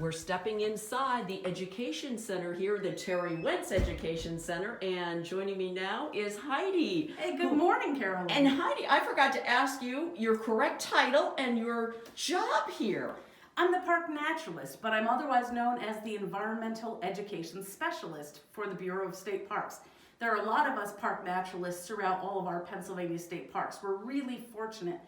We're stepping inside the Education Center here, the Terry Wentz Education Center, and joining me now is Heidi. Hey, good morning, Carolyn. And Heidi, I forgot to ask you your correct title and your job here. I'm the park naturalist, but I'm otherwise known as the Environmental Education Specialist for the Bureau of State Parks. There are a lot of us park naturalists throughout all of our Pennsylvania state parks. We're really fortunate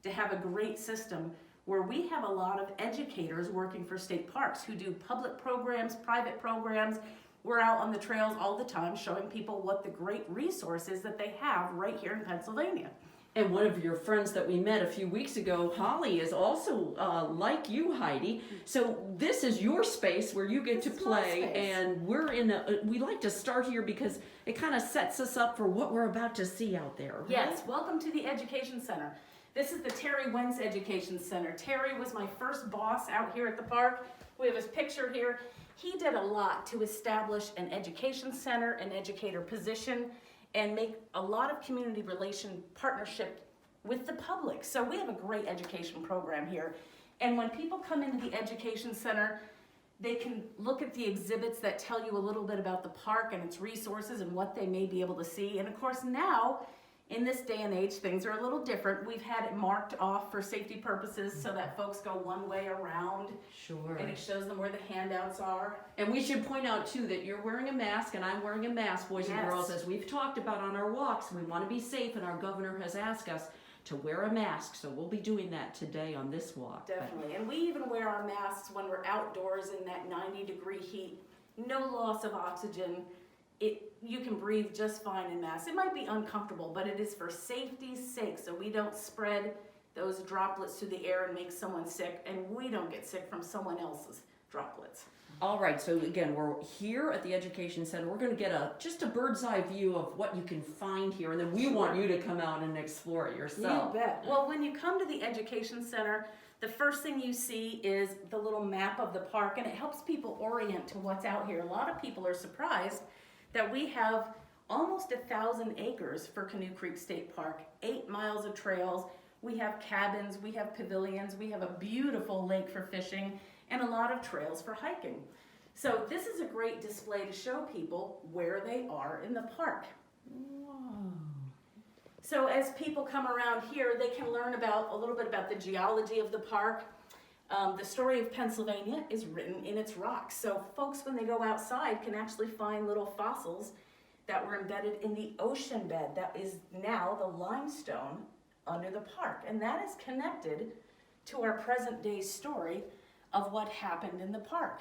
to have a great system where we have a lot of educators working for state parks who do public programs, private programs. We're out on the trails all the time showing people what the great resources that they have right here in Pennsylvania. And one of your friends that we met a few weeks ago, Holly, is also like you, Heidi. So this is your space where you get to play, and we like to start here because it kind of sets us up for what we're about to see out there. Right? Yes, welcome to the Education Center. This is the Terry Wentz Education Center. Terry was my first boss out here at the park. We have his picture here. He did a lot to establish an education center, an educator position, and make a lot of community relation partnership with the public. So we have a great education program here. And when people come into the Education Center, they can look at the exhibits that tell you a little bit about the park and its resources and what they may be able to see. And of course now, in this day and age, things are a little different. We've had it marked off for safety purposes so that folks go one way around. Sure. And it shows them where the handouts are. And we should point out too that you're wearing a mask and I'm wearing a mask, boys and girls. As we've talked about on our walks, we want to be safe, and our governor has asked us to wear a mask. So we'll be doing that today on this walk. Definitely. And we even wear our masks when we're outdoors in that 90-degree heat. No loss of oxygen. You can breathe just fine in masks. It might be uncomfortable, but it is for safety's sake, so we don't spread those droplets through the air and make someone sick, and we don't get sick from someone else's droplets. All right, so again, we're here at the Education Center. We're going to get just a bird's eye view of what you can find here, and then we want you to come out and explore it yourself. You bet. Well, when you come to the Education Center, the first thing you see is the little map of the park, and it helps people orient to what's out here. A lot of people are surprised that we have almost 1,000 acres for Canoe Creek State Park, 8 miles of trails. We have cabins, we have pavilions, we have a beautiful lake for fishing, and a lot of trails for hiking. So this is a great display to show people where they are in the park. Whoa. So as people come around here, they can learn a little bit about the geology of the park. The story of Pennsylvania is written in its rocks. So folks, when they go outside, can actually find little fossils that were embedded in the ocean bed that is now the limestone under the park. And that is connected to our present day story of what happened in the park.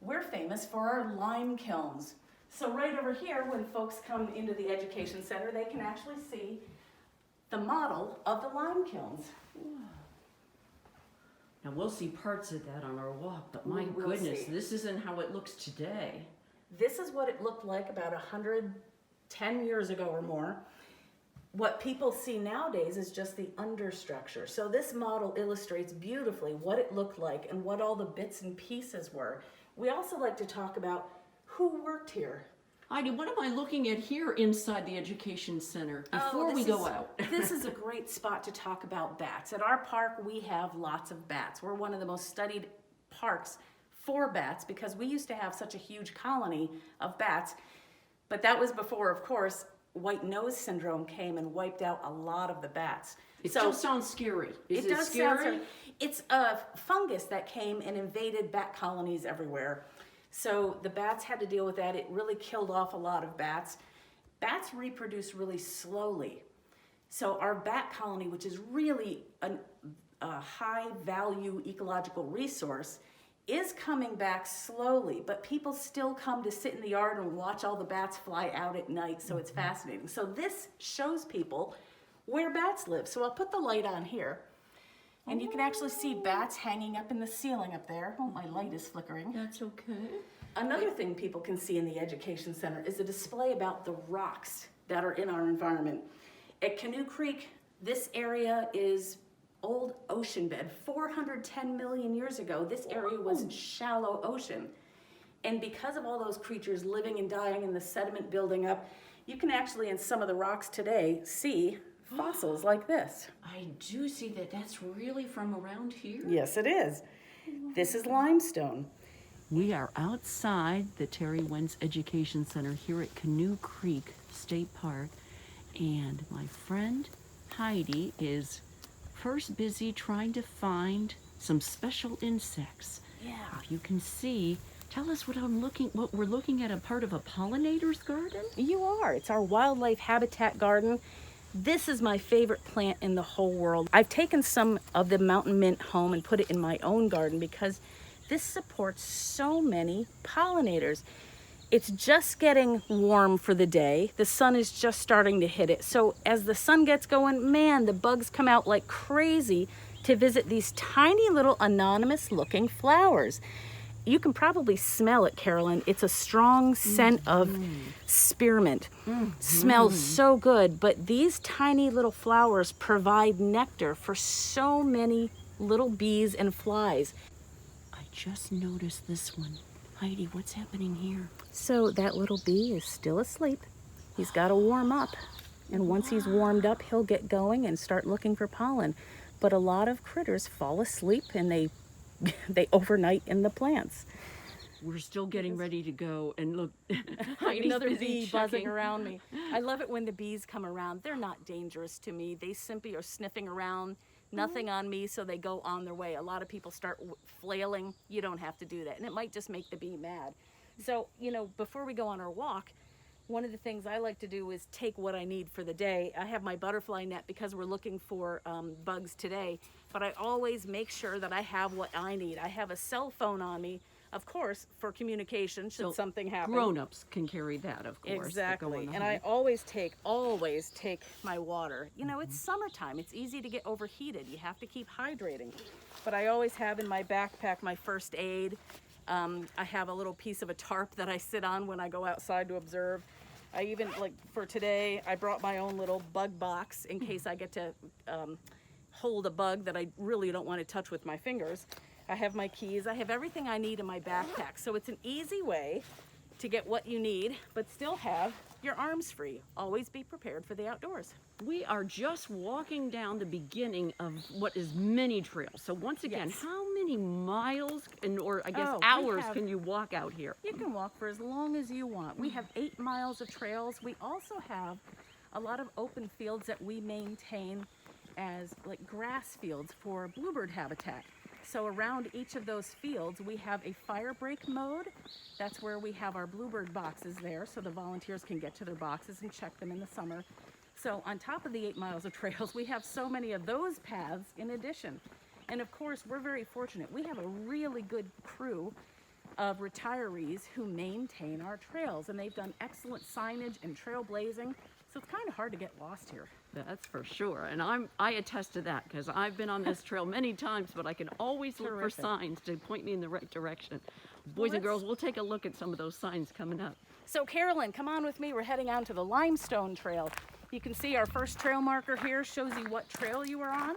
We're famous for our lime kilns. So right over here, when folks come into the Education Center, they can actually see the model of the lime kilns. Now we'll see parts of that on our walk, but my goodness, this isn't how it looks today. This is what it looked like about 110 years ago or more. What people see nowadays is just the understructure. So this model illustrates beautifully what it looked like and what all the bits and pieces were. We also like to talk about who worked here. Heidi, what am I looking at here inside the Education Center before we go out? This is a great spot to talk about bats. At our park, we have lots of bats. We're one of the most studied parks for bats because we used to have such a huge colony of bats. But that was before, of course, white nose syndrome came and wiped out a lot of the bats. It still sounds scary. Is it does scary? Sound it's a fungus that came and invaded bat colonies everywhere. So the bats had to deal with that. It really killed off a lot of bats. Bats reproduce really slowly. So our bat colony, which is really a high value ecological resource, is coming back slowly, but people still come to sit in the yard and watch all the bats fly out at night, so it's fascinating. So this shows people where bats live. So I'll put the light on here. And you can actually see bats hanging up in the ceiling up there. Oh, my light is flickering. That's okay. Another thing people can see in the Education Center is a display about the rocks that are in our environment. At Canoe Creek, this area is old ocean bed. 410 million years ago, this area was shallow ocean. And because of all those creatures living and dying and the sediment building up, you can actually, in some of the rocks today, see fossils like this. I do see that. That's really from around here. Yes, it is. This is limestone. We are outside the Terry Wentz Education Center here at Canoe Creek State Park, and my friend Heidi is first busy trying to find some special insects. Yeah. If you can see, tell us what we're looking at, a part of a pollinator's garden? You are. It's our wildlife habitat garden. This is my favorite plant in the whole world. I've taken some of the mountain mint home and put it in my own garden because this supports so many pollinators. It's just getting warm for the day. The sun is just starting to hit it. So as the sun gets going, man, the bugs come out like crazy to visit these tiny little anonymous looking flowers. You can probably smell it, Carolyn. It's a strong scent of spearmint. Smells so good, but these tiny little flowers provide nectar for so many little bees and flies. I just noticed this one. Heidi, what's happening here? So that little bee is still asleep. He's got to warm up. And once he's warmed up, he'll get going and start looking for pollen. But a lot of critters fall asleep and they overnight in the plants. We're still getting ready to go, and look, Heidi's Another busy bee checking. buzzing around me. I love it when the bees come around. They're not dangerous to me. They simply are sniffing around, nothing on me, so they go on their way. A lot of people start flailing. You don't have to do that, and it might just make the bee mad. So, before we go on our walk, one of the things I like to do is take what I need for the day. I have my butterfly net because we're looking for bugs today, but I always make sure that I have what I need. I have a cell phone on me, of course, for communication should something happen. Grown-ups can carry that, of course. Exactly. And I always take my water. It's summertime. It's easy to get overheated. You have to keep hydrating. But I always have in my backpack my first aid. I have a little piece of a tarp that I sit on when I go outside to observe. I even, for today, I brought my own little bug box in case I get to hold a bug that I really don't want to touch with my fingers. I have my keys. I have everything I need in my backpack. So it's an easy way to get what you need, but still have your arms free. Always be prepared for the outdoors. We are just walking down the beginning of what is many trails. So once again, Yes. how many miles or I guess Oh, we hours have- can you walk out here? You can walk for as long as you want. We have 8 miles of trails. We also have a lot of open fields that we maintain as grass fields for bluebird habitat. So around each of those fields, we have a fire break mode. That's where we have our bluebird boxes there so the volunteers can get to their boxes and check them in the summer. So on top of the 8 miles of trails, we have so many of those paths in addition. And of course, we're very fortunate. We have a really good crew of retirees who maintain our trails, and they've done excellent signage and trailblazing. So it's kind of hard to get lost here. That's for sure. And I attest to that because I've been on this trail many times, but I can always look for Terrific. signs to point me in the right direction. Boys and girls, we'll take a look at some of those signs coming up. So Carolyn, come on with me. We're heading out to the Limestone Trail. You can see our first trail marker here shows you what trail you are on.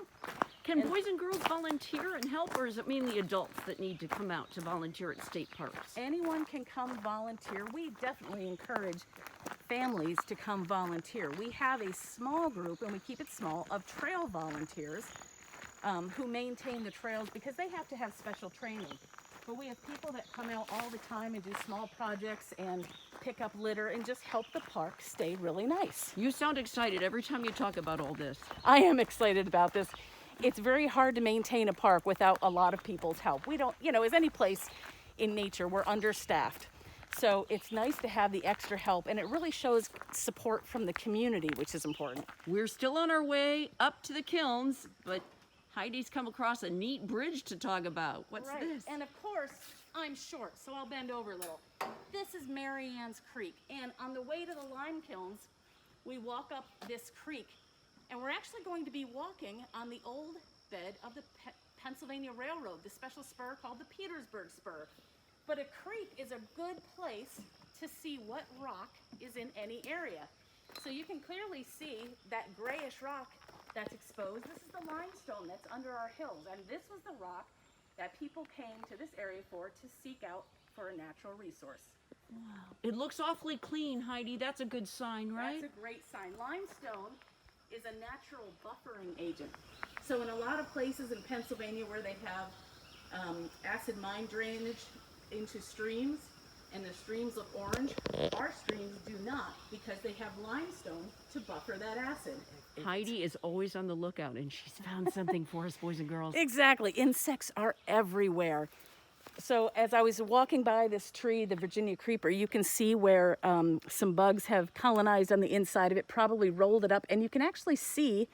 Can boys and girls volunteer and help, or is it mainly adults that need to come out to volunteer at state parks? Anyone can come volunteer. We definitely encourage families to come volunteer. We have a small group, and we keep it small, of trail volunteers who maintain the trails because they have to have special training. But we have people that come out all the time and do small projects and pick up litter and just help the park stay really nice. You sound excited every time you talk about all this. I am excited about this. It's very hard to maintain a park without a lot of people's help. We don't, as any place in nature, we're understaffed. So it's nice to have the extra help, and it really shows support from the community, which is important. We're still on our way up to the kilns, but Heidi's come across a neat bridge to talk about. What's this? And of course, I'm short, so I'll bend over a little. This is Mary Ann's Creek, and on the way to the Lime Kilns, we walk up this creek, and we're actually going to be walking on the old bed of the Pennsylvania Railroad, the special spur called the Petersburg Spur. But a creek is a good place to see what rock is in any area. So you can clearly see that grayish rock that's exposed. This is the limestone that's under our hills, and this was the rock that people came to this area to seek out for a natural resource. Wow. It looks awfully clean, Heidi. That's a good sign, right? That's a great sign. Limestone is a natural buffering agent. So in a lot of places in Pennsylvania where they have acid mine drainage, into streams, and the streams look orange. Our streams do not, because they have limestone to buffer that acid. Heidi is always on the lookout, and she's found something for us, boys and girls. Exactly. Insects are everywhere. So as I was walking by this tree, the Virginia creeper, you can see where some bugs have colonized on the inside of it, probably rolled it up, and you can actually see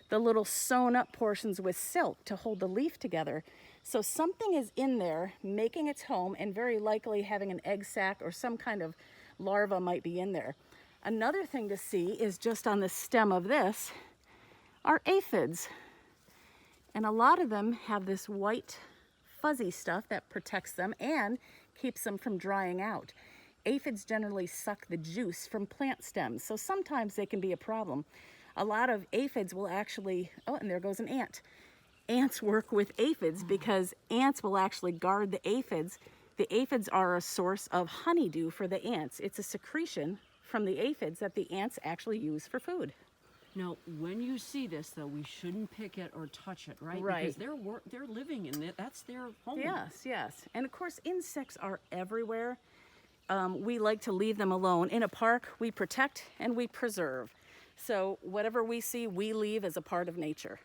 the little sewn up portions with silk to hold the leaf together. So something is in there making its home, and very likely having an egg sac or some kind of larva might be in there. Another thing to see is just on the stem of this are aphids. And a lot of them have this white fuzzy stuff that protects them and keeps them from drying out. Aphids generally suck the juice from plant stems, so sometimes they can be a problem. A lot of aphids will actually, oh, and there goes an ant. Ants work with aphids because ants will actually guard the aphids. The aphids are a source of honeydew for the ants. It's a secretion from the aphids that the ants actually use for food. Now, when you see this, though, we shouldn't pick it or touch it, right? Right. Because they're living in it. That's their home. Yes, yes. And of course, insects are everywhere. We like to leave them alone. In a park, we protect and we preserve. So whatever we see, we leave as a part of nature.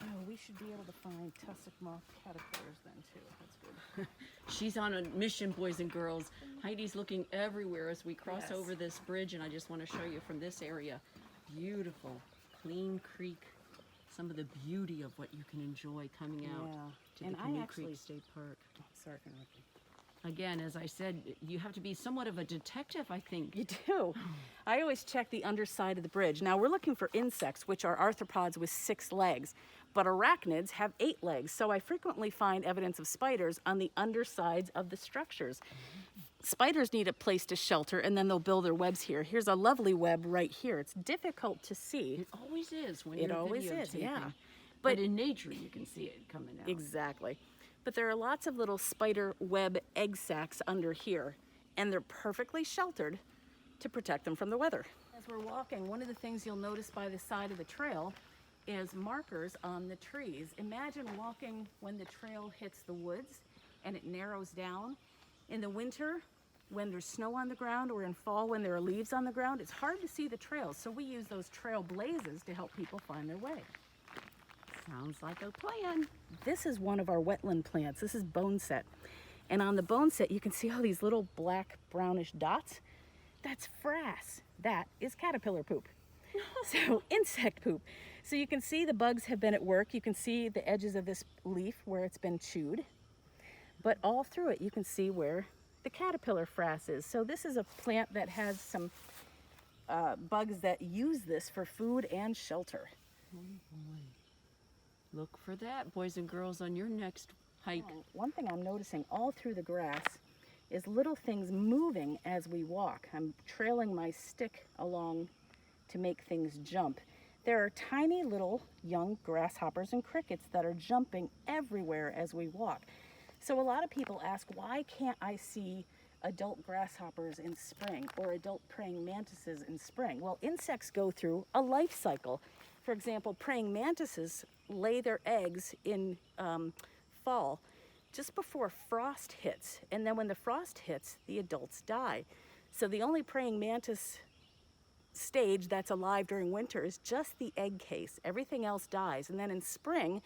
Oh, we should be able to find tussock moth caterpillars then, too. That's good. She's on a mission, boys and girls. Heidi's looking everywhere as we cross Yes. over this bridge, and I just want to show you from this area. Beautiful, clean creek. Some of the beauty of what you can enjoy coming out to And the I Canoe actually- Creek State Park. Sorry for interrupting. Again, as I said, you have to be somewhat of a detective, I think. You do. I always check the underside of the bridge. Now we're looking for insects, which are arthropods with 6 legs, but arachnids have 8 legs. So I frequently find evidence of spiders on the undersides of the structures. Spiders need a place to shelter, and then they'll build their webs here. Here's a lovely web right here. It's difficult to see. It always is when It you're always is, videotaping. yeah. But in nature, you can see it coming out. Exactly. But there are lots of little spider web egg sacs under here, and they're perfectly sheltered to protect them from the weather. As we're walking, one of the things you'll notice by the side of the trail is markers on the trees. Imagine walking when the trail hits the woods and it narrows down. In the winter, when there's snow on the ground, or in fall when there are leaves on the ground, it's hard to see the trails. So we use those trail blazes to help people find their way. Sounds like a plan. This is one of our wetland plants. This is boneset. And on the boneset, you can see all these little black brownish dots. That's frass. That is caterpillar poop. So insect poop. So you can see the bugs have been at work. You can see the edges of this leaf where it's been chewed. But all through it, you can see where the caterpillar frass is. So this is a plant that has some bugs that use this for food and shelter. Oh boy. Look for that, boys and girls, on your next hike. One thing I'm noticing all through the grass is little things moving as we walk. I'm trailing my stick along to make things jump. There are tiny little young grasshoppers and crickets that are jumping everywhere as we walk. So a lot of people ask, why can't I see adult grasshoppers in spring or adult praying mantises in spring? Well, insects go through a life cycle. For example, praying mantises lay their eggs in fall just before frost hits. And then when the frost hits, the adults die. So the only praying mantis stage that's alive during winter is just the egg case. Everything else dies. And then in spring,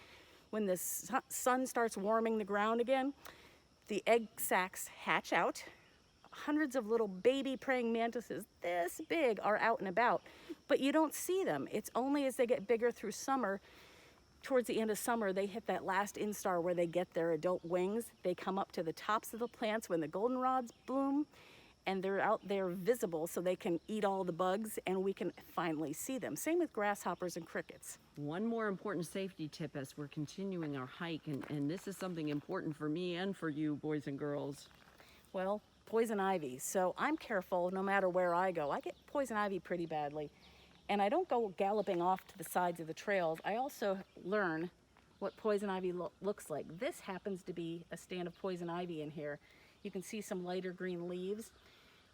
when the sun starts warming the ground again, the egg sacs hatch out. Hundreds of little baby praying mantises this big are out and about, but you don't see them. It's only as they get bigger through summer, towards the end of summer, they hit that last instar where they get their adult wings. They come up to the tops of the plants when the goldenrods bloom, and they're out there visible so they can eat all the bugs, and we can finally see them. Same with grasshoppers and crickets. One more important safety tip as we're continuing our hike, and this is something important for me and for you, boys and girls. Well, poison ivy. So I'm careful no matter where I go. I get poison ivy pretty badly. And I don't go galloping off to the sides of the trails. I also learn what poison ivy looks like. This happens to be a stand of poison ivy in here. You can see some lighter green leaves.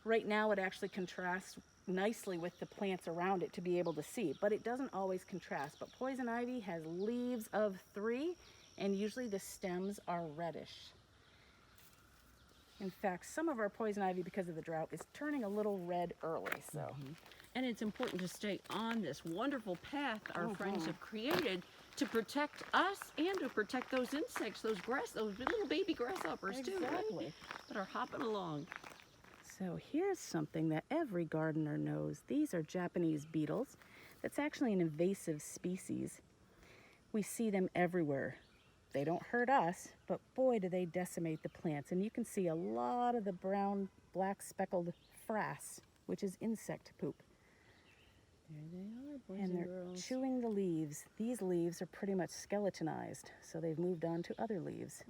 Right now it actually contrasts nicely with the plants around it to be able to see, but it doesn't always contrast. But poison ivy has leaves of 3, and usually the stems are reddish. In fact, some of our poison ivy, because of the drought, is turning a little red early, so. And it's important to stay on this wonderful path our friends have created to protect us and to protect those insects, those little baby grasshoppers too, right? That are hopping along. So here's something that every gardener knows. These are Japanese beetles. That's actually an invasive species. We see them everywhere. They don't hurt us, but boy, do they decimate the plants. And you can see a lot of the brown, black speckled frass, which is insect poop. There they are, boys And they're girls. chewing the leaves. These leaves are pretty much skeletonized, so they've moved on to other leaves.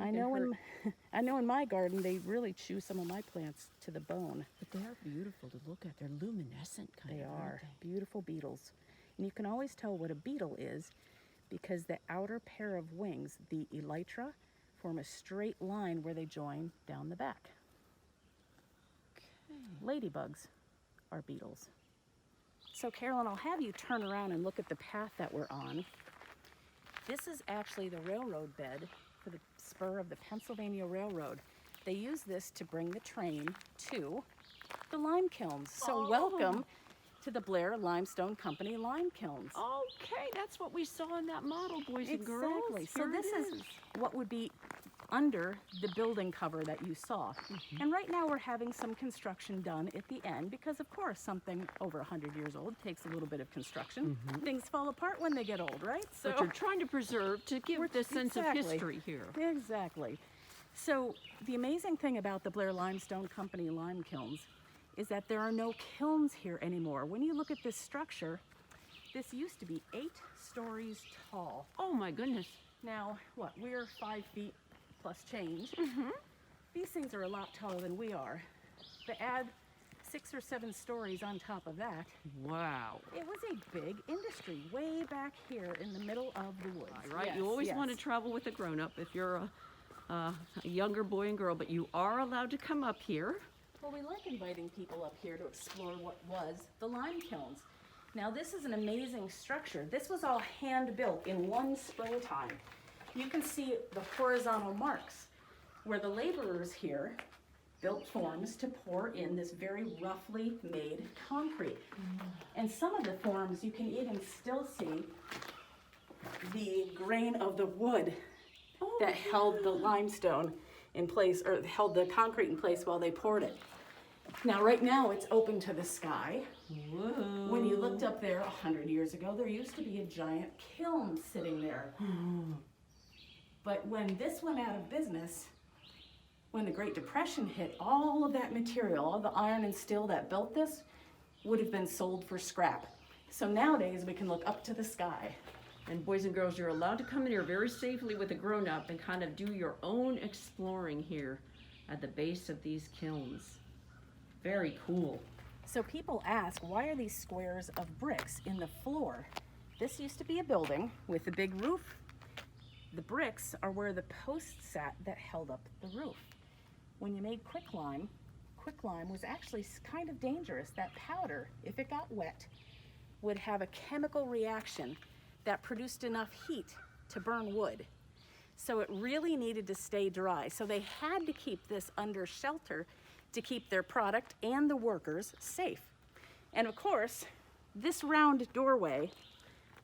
I know in my garden they really chew some of my plants to the bone. But they are beautiful to look at. They're luminescent kind They of. are beautiful beetles. And you can always tell what a beetle is because the outer pair of wings, the elytra, form a straight line where they join down the back. Ladybugs are beetles. So Carolyn, I'll have you turn around and look at the path that we're on. This is actually the railroad bed for the spur of the Pennsylvania Railroad. They use this to bring the train to the lime kilns. So welcome to the Blair Limestone Company lime kilns. Okay, that's what we saw in that model, boys and girls. Exactly. So Here this it is what would be under the building cover that you saw. And right now we're having some construction done at the end because of course something over 100 years old takes a little bit of construction. Things fall apart when they get old, right? So But you're trying to preserve to give this sense of history here. Exactly. So the amazing thing about the Blair Limestone Company lime kilns is that there are no kilns here anymore. When you look at this structure, this used to be 8 stories tall. Oh my goodness. Now, what, we're 5 feet plus change. These things are a lot taller than we are. But add 6 or 7 stories on top of that. Wow. It was a big industry way back here in the middle of the woods. Right, Yes, you always yes. want to travel with a grown-up if you're a younger boy and girl, but you are allowed to come up here. Well, we like inviting people up here to explore what was the lime kilns. Now, this is an amazing structure. This was all hand-built in one springtime. You can see the horizontal marks where the laborers here built forms to pour in this very roughly made concrete. And some of the forms, you can even still see the grain of the wood that held the limestone in place, or held the concrete in place while they poured it. Now, right now, it's open to the sky. Whoa. When you looked up there 100 years ago, there used to be a giant kiln sitting there. But when this went out of business, when the Great Depression hit, all of that material, all the iron and steel that built this, would have been sold for scrap. So nowadays, we can look up to the sky. And boys and girls, you're allowed to come in here very safely with a grown-up and kind of do your own exploring here at the base of these kilns. Very cool. So people ask, why are these squares of bricks in the floor? This used to be a building with a big roof. The bricks are where the posts sat that held up the roof. When you made quicklime was actually kind of dangerous. That powder, if it got wet, would have a chemical reaction that produced enough heat to burn wood. So it really needed to stay dry. So they had to keep this under shelter to keep their product and the workers safe. And of course, this round doorway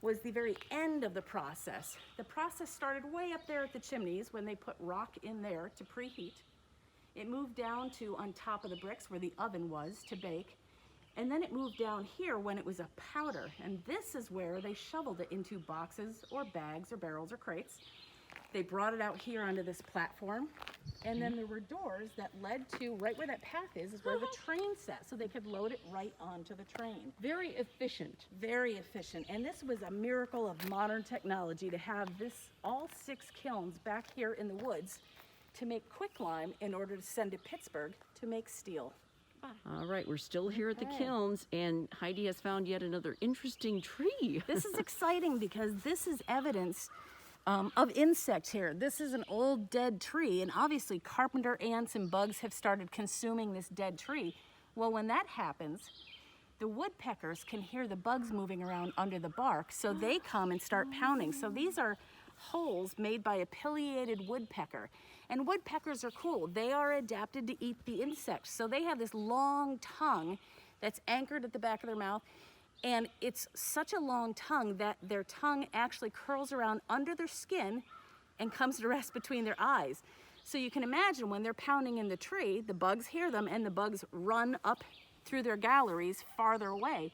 was the very end of the process. The process started way up there at the chimneys when they put rock in there to preheat. It moved down to on top of the bricks where the oven was to bake. And then it moved down here when it was a powder. And this is where they shoveled it into boxes or bags or barrels or crates. They brought it out here onto this platform. And then there were doors that led to right where that path is where the train sat. So they could load it right onto the train. Very efficient. Very efficient. And this was a miracle of modern technology to have all 6 kilns back here in the woods to make quicklime in order to send to Pittsburgh to make steel. All right, we're still here at the kilns, and Heidi has found yet another interesting tree. This is exciting because this is evidence of insects here. This is an old dead tree, and obviously carpenter ants and bugs have started consuming this dead tree. Well, when that happens, the woodpeckers can hear the bugs moving around under the bark, so they come and start pounding. So these are holes made by a pileated woodpecker. And woodpeckers are cool. They are adapted to eat the insects. So they have this long tongue that's anchored at the back of their mouth. And it's such a long tongue that their tongue actually curls around under their skin and comes to rest between their eyes. So you can imagine when they're pounding in the tree, the bugs hear them and the bugs run up through their galleries farther away.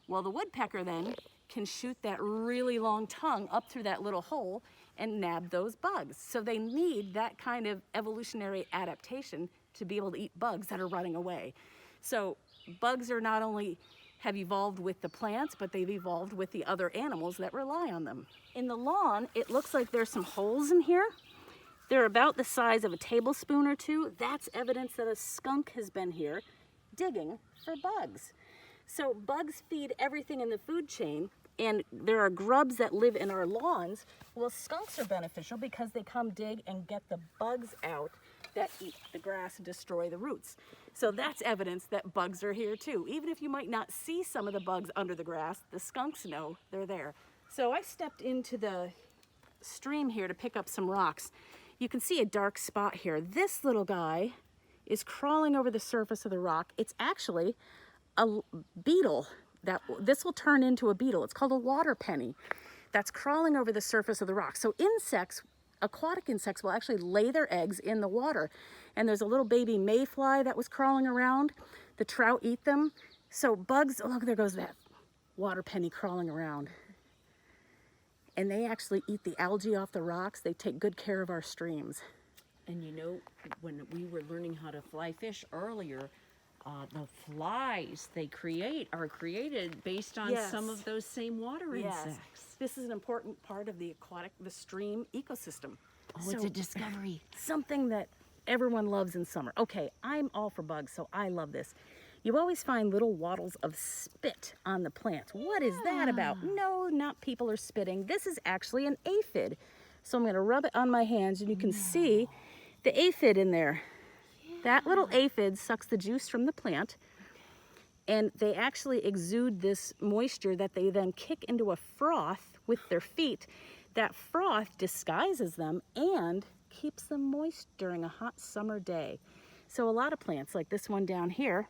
Well, the woodpecker then can shoot that really long tongue up through that little hole and nab those bugs. So they need that kind of evolutionary adaptation to be able to eat bugs that are running away. So bugs are not only have evolved with the plants, but they've evolved with the other animals that rely on them. In the lawn, it looks like there's some holes in here. They're about the size of a tablespoon or two. That's evidence that a skunk has been here digging for bugs. So bugs feed everything in the food chain, and there are grubs that live in our lawns. Well, skunks are beneficial because they come dig and get the bugs out that eat the grass and destroy the roots. So that's evidence that bugs are here too. Even if you might not see some of the bugs under the grass, the skunks know they're there. So I stepped into the stream here to pick up some rocks. You can see a dark spot here. This little guy is crawling over the surface of the rock. It's actually a beetle. This will turn into a beetle. It's called a water penny. That's crawling over the surface of the rock. So insects, aquatic insects, will actually lay their eggs in the water. And there's a little baby mayfly that was crawling around. The trout eat them. So bugs, oh look, there goes that water penny crawling around. And they actually eat the algae off the rocks. They take good care of our streams. And you know, when we were learning how to fly fish earlier, the flies they create are created based on some of those same water insects. This is an important part of the stream ecosystem. Oh, it's a discovery. Something that everyone loves in summer. Okay, I'm all for bugs, so I love this. You always find little wattles of spit on the plants. What is that about? No, not people are spitting. This is actually an aphid. So I'm going to rub it on my hands, and you can see the aphid in there. That little aphid sucks the juice from the plant, and they actually exude this moisture that they then kick into a froth with their feet. That froth disguises them and keeps them moist during a hot summer day. So a lot of plants, like this one down here,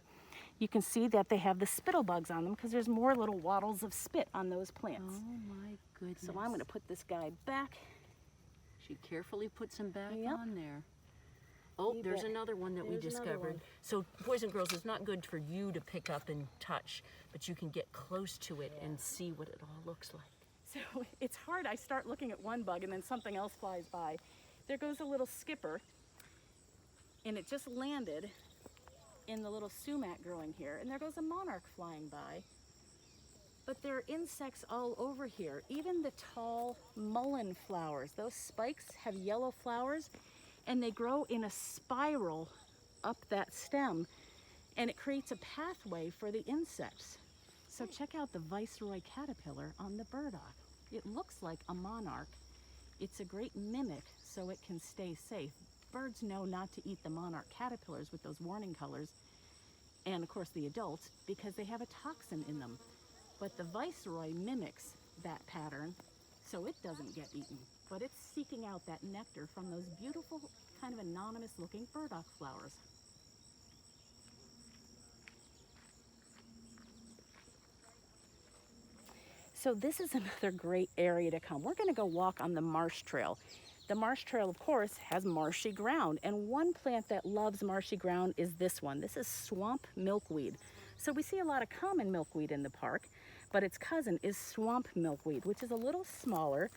you can see that they have the spittle bugs on them because there's more little wattles of spit on those plants. Oh my goodness. So I'm going to put this guy back. She carefully puts him back on there. Oh, there's another one that we discovered. So, boys and girls, it's not good for you to pick up and touch, but you can get close to it and see what it all looks like. So it's hard. I start looking at one bug and then something else flies by. There goes a little skipper, and it just landed in the little sumac growing here, and there goes a monarch flying by. But there are insects all over here, even the tall mullein flowers. Those spikes have yellow flowers, and they grow in a spiral up that stem, and it creates a pathway for the insects. So check out the Viceroy caterpillar on the burdock. It looks like a monarch. It's a great mimic, so it can stay safe. Birds know not to eat the monarch caterpillars with those warning colors, and of course the adults, because they have a toxin in them. But the Viceroy mimics that pattern, so it doesn't get eaten. But it's seeking out that nectar from those beautiful, kind of anonymous looking burdock flowers. So this is another great area to come. We're going to go walk on the Marsh Trail. The Marsh Trail, of course, has marshy ground, and one plant that loves marshy ground is this one. This is swamp milkweed. So we see a lot of common milkweed in the park, but its cousin is swamp milkweed, which is a little smaller.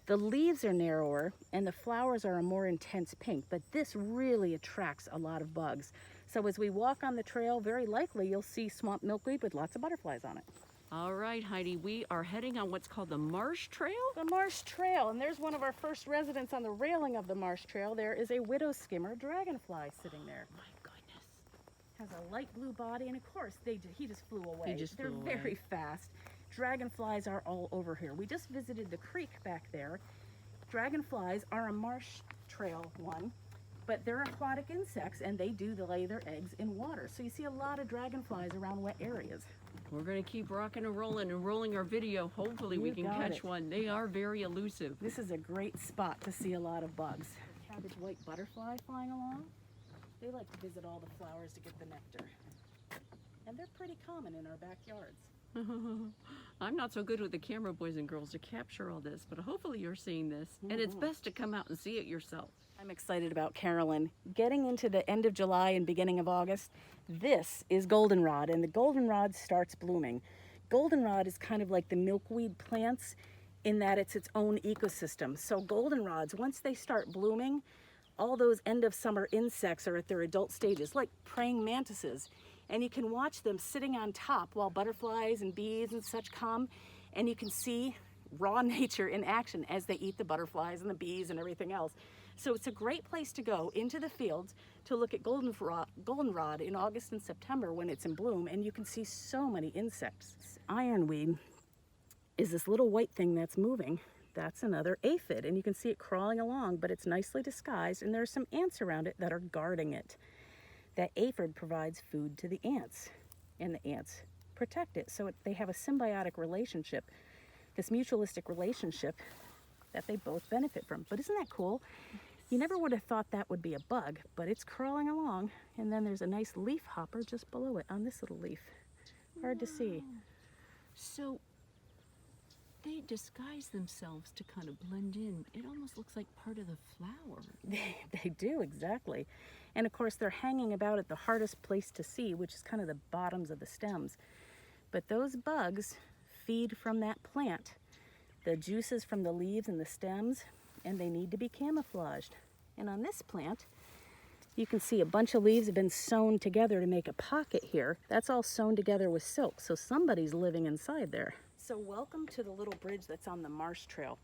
The leaves are narrower, and the flowers are a more intense pink, but this really attracts a lot of bugs. So as we walk on the trail, very likely you'll see swamp milkweed with lots of butterflies on it. All right, Heidi, we are heading on what's called the Marsh Trail? The Marsh Trail, and there's one of our first residents on the railing of the Marsh Trail. There is a widow skimmer dragonfly sitting there. My goodness. Has a light blue body, and of course, he just flew away. They're flew away. Very fast. Dragonflies are all over here. We just visited the creek back there. Dragonflies are a Marsh Trail one, but they're aquatic insects, and they do lay their eggs in water. So you see a lot of dragonflies around wet areas. We're going to keep rocking and rolling our video. Hopefully we You can got catch it. one. They are very elusive. This is a great spot to see a lot of bugs. Cabbage white butterfly flying along. They like to visit all the flowers to get the nectar. And they're pretty common in our backyards. I'm not so good with the camera, boys and girls, to capture all this, but hopefully you're seeing this. And it's best to come out and see it yourself. I'm excited about Carolyn. Getting into the end of July and beginning of August, this is goldenrod, and the goldenrod starts blooming. Goldenrod is kind of like the milkweed plants in that it's its own ecosystem. So goldenrods, once they start blooming, all those end of summer insects are at their adult stages, like praying mantises. And you can watch them sitting on top while butterflies and bees and such come, and you can see raw nature in action as they eat the butterflies and the bees and everything else. So it's a great place to go into the fields to look at goldenrod in August and September when it's in bloom, and you can see so many insects. Ironweed is this little white thing that's moving. That's another aphid, and you can see it crawling along, but it's nicely disguised, and there are some ants around it that are guarding it. That aphid provides food to the ants, and the ants protect it. So they have a symbiotic relationship, this mutualistic relationship that they both benefit from. But isn't that cool? You never would have thought that would be a bug, but it's crawling along, and then there's a nice leaf hopper just below it on this little leaf. Hard to see. So they disguise themselves to kind of blend in. It almost looks like part of the flower. They do, exactly. And of course, they're hanging about at the hardest place to see, which is kind of the bottoms of the stems. But those bugs feed from that plant, the juices from the leaves and the stems, and they need to be camouflaged. And on this plant, you can see a bunch of leaves have been sewn together to make a pocket here. That's all sewn together with silk, so somebody's living inside there. So welcome to the little bridge that's on the Marsh Trail.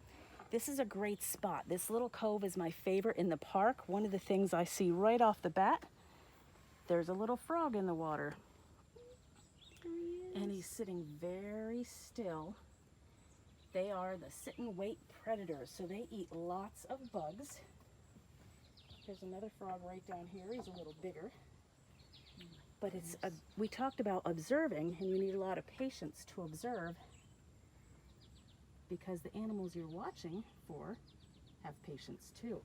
This is a great spot. This little cove is my favorite in the park. One of the things I see right off the bat, there's a little frog in the water. And he's sitting very still. They are the sit and wait predators, so they eat lots of bugs. There's another frog right down here. He's a little bigger. But we talked about observing, and you need a lot of patience to observe, because the animals you're watching for have patience too.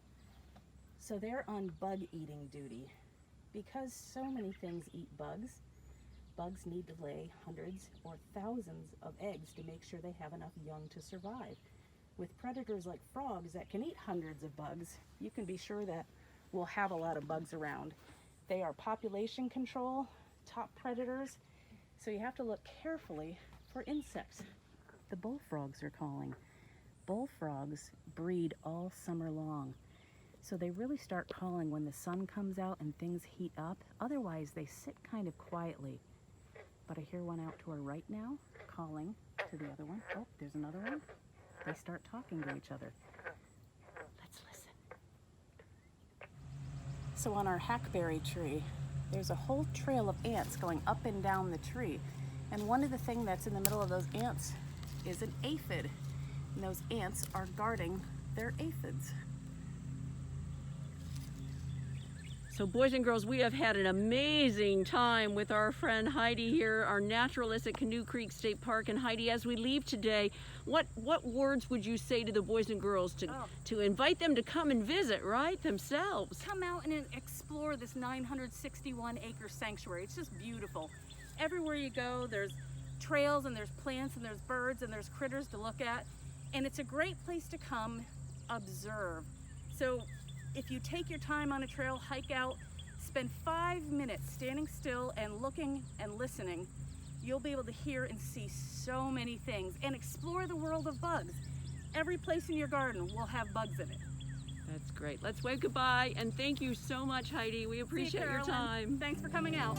So they're on bug eating duty. Because so many things eat bugs, bugs need to lay hundreds or thousands of eggs to make sure they have enough young to survive. With predators like frogs that can eat hundreds of bugs, you can be sure that we'll have a lot of bugs around. They are population control, top predators, so you have to look carefully for insects. The bullfrogs are calling. Bullfrogs breed all summer long. So they really start calling when the sun comes out and things heat up. Otherwise, they sit kind of quietly. But I hear one out to our right now, calling to the other one. Oh, there's another one. They start talking to each other. Let's listen. So on our hackberry tree, there's a whole trail of ants going up and down the tree. And one of the things that's in the middle of those ants is an aphid, and those ants are guarding their aphids. So boys and girls, we have had an amazing time with our friend Heidi here, our naturalist at Canoe Creek State Park. And Heidi, as we leave today, what words would you say to the boys and girls to invite them to come and visit, right, themselves? Come out and explore this 961-acre sanctuary. It's just beautiful. Everywhere you go, there's trails and there's plants and there's birds and there's critters to look at, and it's a great place to come observe. So if you take your time on a trail, hike out, spend 5 minutes standing still and looking and listening, you'll be able to hear and see so many things and explore the world of bugs. Every place in your garden will have bugs in it. That's great. Let's wave goodbye, and thank you so much, Heidi. We appreciate your time. Thanks for coming out.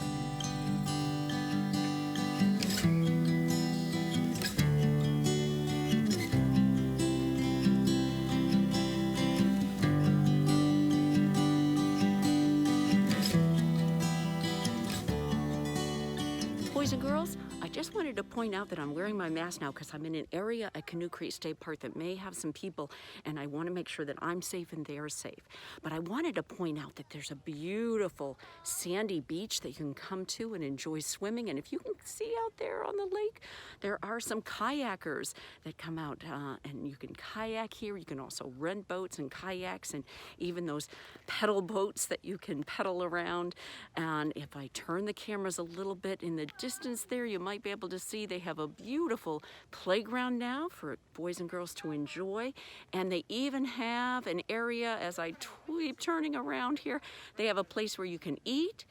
Boys and girls, I just just wanted to point out that I'm wearing my mask now because I'm in an area at Canoe Creek State Park that may have some people, and I want to make sure that I'm safe and they're safe. But I wanted to point out that there's a beautiful sandy beach that you can come to and enjoy swimming. And if you can see out there on the lake, there are some kayakers that come out and you can kayak here. You can also rent boats and kayaks and even those pedal boats that you can pedal around. And if I turn the cameras a little bit in the distance there, you might be able to see they have a beautiful playground now for boys and girls to enjoy. And they even have an area, as I keep turning around here, they have a place where you can eat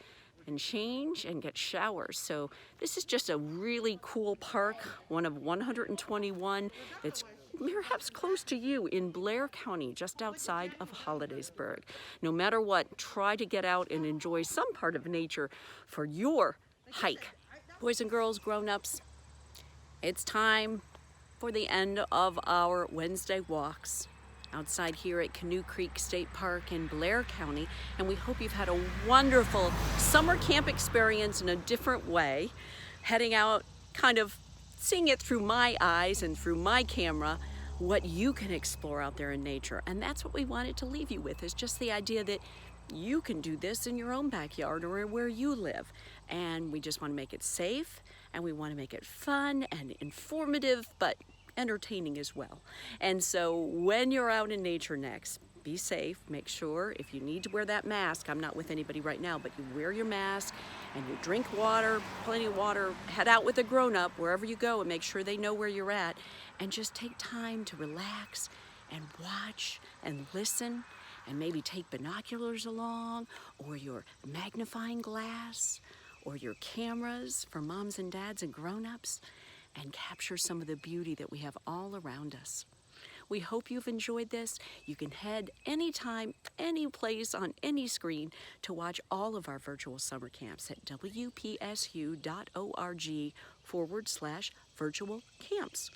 and change and get showers. So this is just a really cool park, one of 121 that's perhaps close to you in Blair County, just outside of Hollidaysburg. No matter what, try to get out and enjoy some part of nature for your hike. Boys and girls, grown-ups, it's time for the end of our Wednesday walks outside here at Canoe Creek State Park in Blair County, and we hope you've had a wonderful summer camp experience in a different way, heading out, kind of seeing it through my eyes and through my camera, what you can explore out there in nature. And that's what we wanted to leave you with, is just the idea that you can do this in your own backyard or where you live. And we just want to make it safe, and we want to make it fun and informative, but entertaining as well. And so when you're out in nature next, be safe. Make sure if you need to wear that mask, I'm not with anybody right now, but you wear your mask and you drink water, plenty of water, head out with a grown-up wherever you go and make sure they know where you're at, and just take time to relax and watch and listen, and maybe take binoculars along or your magnifying glass or your cameras for moms and dads and grown-ups, and capture some of the beauty that we have all around us. We hope you've enjoyed this. You can head anytime, any place on any screen to watch all of our virtual summer camps at wpsu.org/virtual camps.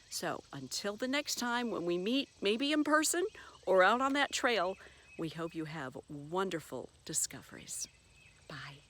So until the next time when we meet, maybe in person or out on that trail, we hope you have wonderful discoveries. Bye.